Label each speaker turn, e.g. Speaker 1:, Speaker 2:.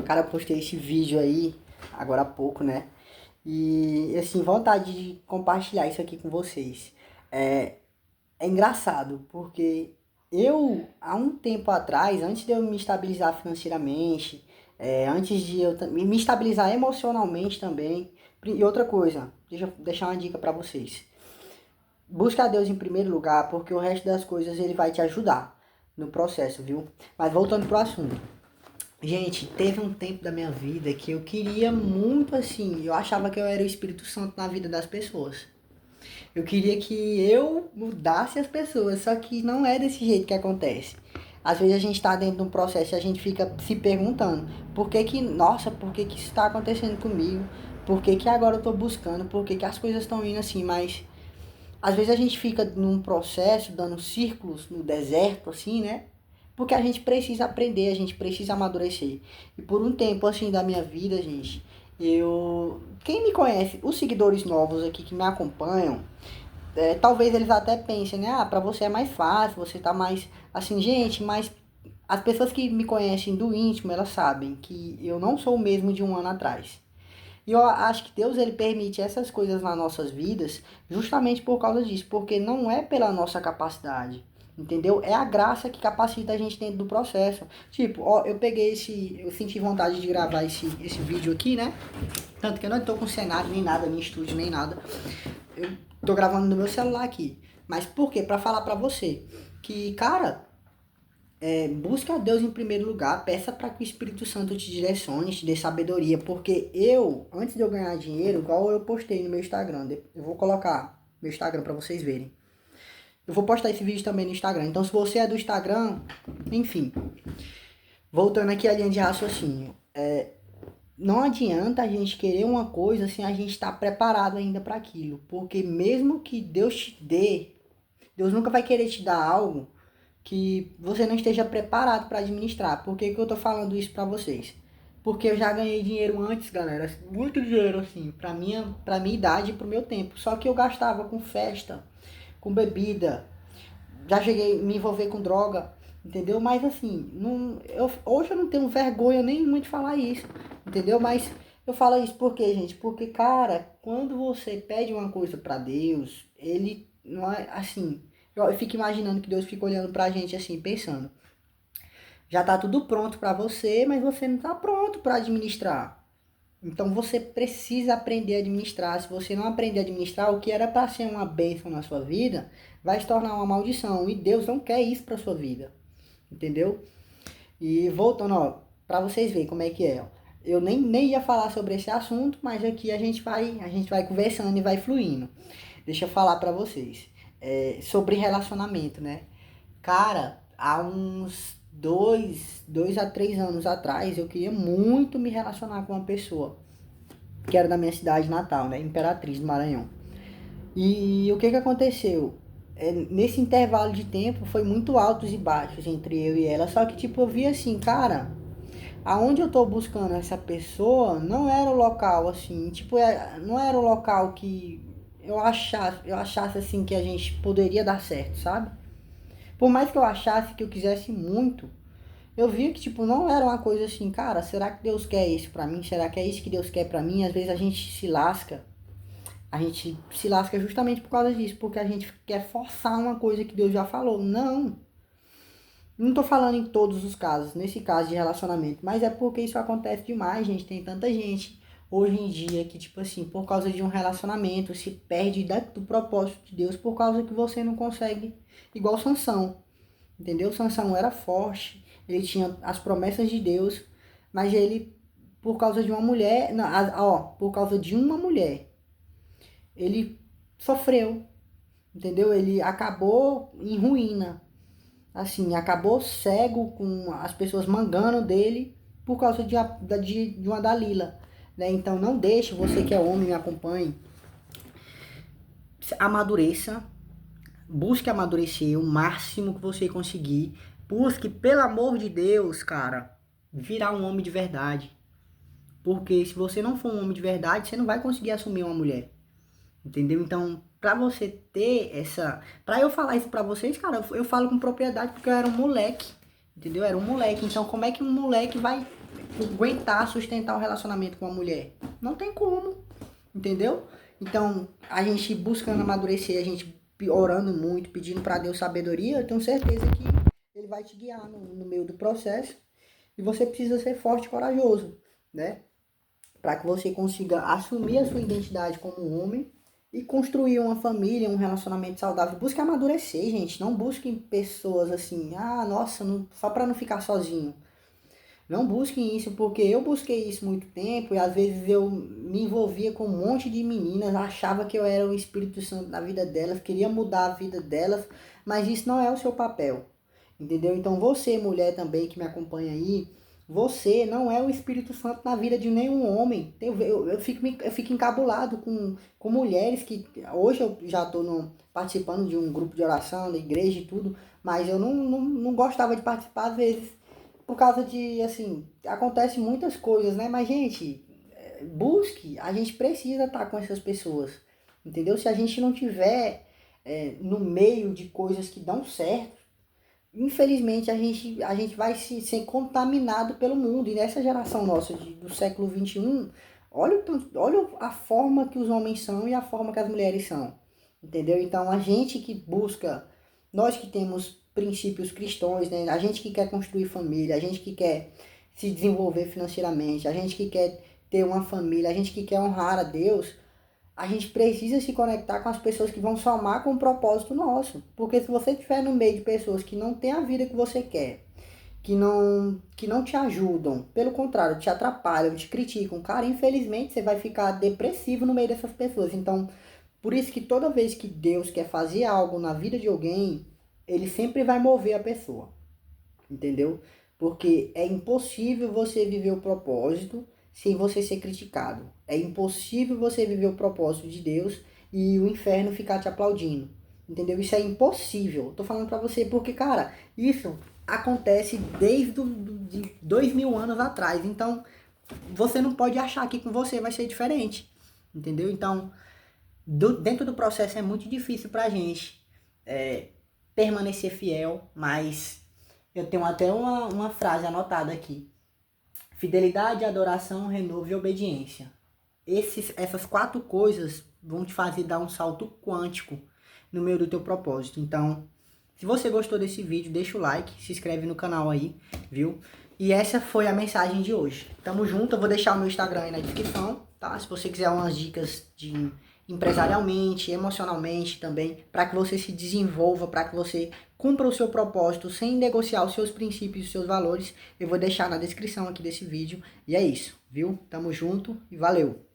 Speaker 1: Cara, eu postei esse vídeo aí, agora há pouco, né? E, assim, vontade de compartilhar isso aqui com vocês. É engraçado, porque há um tempo atrás, antes de eu me estabilizar financeiramente, antes de me estabilizar emocionalmente também, e outra coisa, deixa eu deixar uma dica pra vocês. Busca a Deus em primeiro lugar, porque o resto das coisas ele vai te ajudar no processo, viu? Mas voltando pro assunto. Gente, teve um tempo da minha vida que eu queria muito assim, eu achava que eu era o Espírito Santo na vida das pessoas. Eu queria que eu mudasse as pessoas, só que não é desse jeito que acontece. Às vezes a gente tá dentro de um processo e a gente fica se perguntando, por que que isso tá acontecendo comigo? Por que que agora eu tô buscando? Por que que as coisas estão indo assim? Mas às vezes a gente fica num processo, dando círculos no deserto, assim, né? Porque a gente precisa aprender, a gente precisa amadurecer. E por um tempo, assim, da minha vida, gente, eu... Quem me conhece, os seguidores novos aqui que me acompanham, talvez eles até pensem, né? Ah, pra você é mais fácil, você tá mais... Assim, gente, mas as pessoas que me conhecem do íntimo, elas sabem que eu não sou o mesmo de um ano atrás. E eu acho que Deus ele permite essas coisas nas nossas vidas justamente por causa disso, porque não é pela nossa capacidade, entendeu? É a graça que capacita a gente dentro do processo. Tipo, ó, eu senti vontade de gravar esse vídeo aqui, né? Tanto que eu não tô com cenário nem nada, nem estúdio, nem nada. Eu tô gravando no meu celular aqui. Mas por quê? Pra falar pra você que, cara, busca a Deus em primeiro lugar, peça para que o Espírito Santo te direcione, te dê sabedoria, porque antes de eu ganhar dinheiro, igual eu postei no meu Instagram, eu vou colocar meu Instagram para vocês verem. Eu vou postar esse vídeo também no Instagram. Então, se você é do Instagram, enfim, voltando aqui à linha de raciocínio, não adianta a gente querer uma coisa sem a gente estar preparado ainda para aquilo, porque mesmo que Deus te dê, Deus nunca vai querer te dar algo que você não esteja preparado para administrar. Por que que eu tô falando isso para vocês? Porque eu já ganhei dinheiro antes, galera, muito dinheiro assim, para minha idade e pro meu tempo. Só que eu gastava com festa, com bebida, já cheguei a me envolver com droga, entendeu? Mas assim, hoje eu não tenho vergonha nem de falar isso, entendeu? Mas eu falo isso por quê, gente? Porque, cara, quando você pede uma coisa para Deus, ele não é assim. Eu fico imaginando que Deus fica olhando pra gente assim, pensando, já tá tudo pronto para você, mas você não tá pronto para administrar. Então você precisa aprender a administrar. Se você não aprender a administrar, o que era para ser uma bênção na sua vida, vai se tornar uma maldição. E Deus não quer isso para sua vida. Entendeu? E voltando, ó, para vocês verem como é que é. Ó. Eu nem ia falar sobre esse assunto, mas aqui a gente vai conversando e vai fluindo. Deixa eu falar para vocês. Sobre relacionamento, né? Cara, há uns 2 a 3 anos atrás, eu queria muito me relacionar com uma pessoa que era da minha cidade natal, né? Imperatriz do Maranhão. E o que que aconteceu? Nesse intervalo de tempo foi muito altos e baixos entre eu e ela, só que tipo eu vi assim, cara, aonde eu tô buscando essa pessoa não era o local assim, tipo, não era o local que eu achasse assim que a gente poderia dar certo, sabe? Por mais que eu achasse que eu quisesse muito, eu vi que, tipo, não era uma coisa assim, cara, será que Deus quer isso pra mim? Será que é isso que Deus quer pra mim? Às vezes a gente se lasca. A gente se lasca justamente por causa disso, porque a gente quer forçar uma coisa que Deus já falou. Não tô falando em todos os casos, nesse caso de relacionamento, mas é porque isso acontece demais, gente. Tem tanta gente hoje em dia que, tipo assim, por causa de um relacionamento, se perde do propósito de Deus por causa que você não consegue, igual Sansão. Entendeu? Sansão era forte, ele tinha as promessas de Deus, mas ele, por causa de uma mulher, não, por causa de uma mulher, ele sofreu, entendeu? Ele acabou em ruína, assim, acabou cego com as pessoas mangando dele por causa de uma Dalila, né? Então não deixe, você que é homem, me acompanhe, amadureça, busque amadurecer o máximo que você conseguir. Busque, pelo amor de Deus, cara, virar um homem de verdade. Porque se você não for um homem de verdade, você não vai conseguir assumir uma mulher. Entendeu? Então, pra você ter essa... Pra eu falar isso pra vocês, cara, eu falo com propriedade porque eu era um moleque. Entendeu? Eu era um moleque. Então, como é que um moleque vai aguentar sustentar o relacionamento com uma mulher. Não tem como, entendeu? Então, a gente buscando amadurecer, a gente orando muito, pedindo para Deus sabedoria, eu tenho certeza que Ele vai te guiar no meio do processo. E você precisa ser forte e corajoso, né? Para que você consiga assumir a sua identidade como um homem e construir uma família, um relacionamento saudável. Busque amadurecer, gente. Não busquem pessoas assim, ah, nossa, não, só para não ficar sozinho. Não busquem isso, porque eu busquei isso muito tempo e às vezes eu me envolvia com um monte de meninas, achava que eu era o Espírito Santo da vida delas, queria mudar a vida delas, mas isso não é o seu papel, entendeu? Então você, mulher também que me acompanha aí, você não é o Espírito Santo na vida de nenhum homem. Eu fico encabulado com mulheres que hoje eu já estou participando de um grupo de oração da igreja e tudo, mas eu não gostava de participar às vezes por causa de, assim, acontece muitas coisas, né? Mas, gente, busque, a gente precisa estar com essas pessoas, entendeu? Se a gente não tiver no meio de coisas que dão certo, infelizmente a gente vai ser contaminado pelo mundo. E nessa geração nossa do século XXI, olha a forma que os homens são e a forma que as mulheres são, entendeu? Então, a gente que busca, nós que temos princípios cristãos, né? A gente que quer construir família, a gente que quer se desenvolver financeiramente, a gente que quer ter uma família, a gente que quer honrar a Deus, a gente precisa se conectar com as pessoas que vão somar com o propósito nosso. Porque se você estiver no meio de pessoas que não têm a vida que você quer, que não te ajudam, pelo contrário, te atrapalham, te criticam, cara, infelizmente você vai ficar depressivo no meio dessas pessoas. Então, por isso que toda vez que Deus quer fazer algo na vida de alguém, Ele sempre vai mover a pessoa, entendeu? Porque é impossível você viver o propósito sem você ser criticado. É impossível você viver o propósito de Deus e o inferno ficar te aplaudindo. Entendeu? Isso é impossível. Tô falando pra você porque, cara, isso acontece desde de 2000 anos atrás. Então, você não pode achar que com você vai ser diferente. Entendeu? Então, dentro do processo é muito difícil pra gente permanecer fiel, mas eu tenho até uma frase anotada aqui. Fidelidade, adoração, renovo e obediência. Essas 4 coisas vão te fazer dar um salto quântico no meio do teu propósito. Então, se você gostou desse vídeo, deixa o like, se inscreve no canal aí, viu? E essa foi a mensagem de hoje. Tamo junto, eu vou deixar o meu Instagram aí na descrição, tá? Se você quiser umas dicas de empresarialmente, emocionalmente também, para que você se desenvolva, para que você cumpra o seu propósito sem negociar os seus princípios e os seus valores, eu vou deixar na descrição aqui desse vídeo. E é isso, viu? Tamo junto e valeu!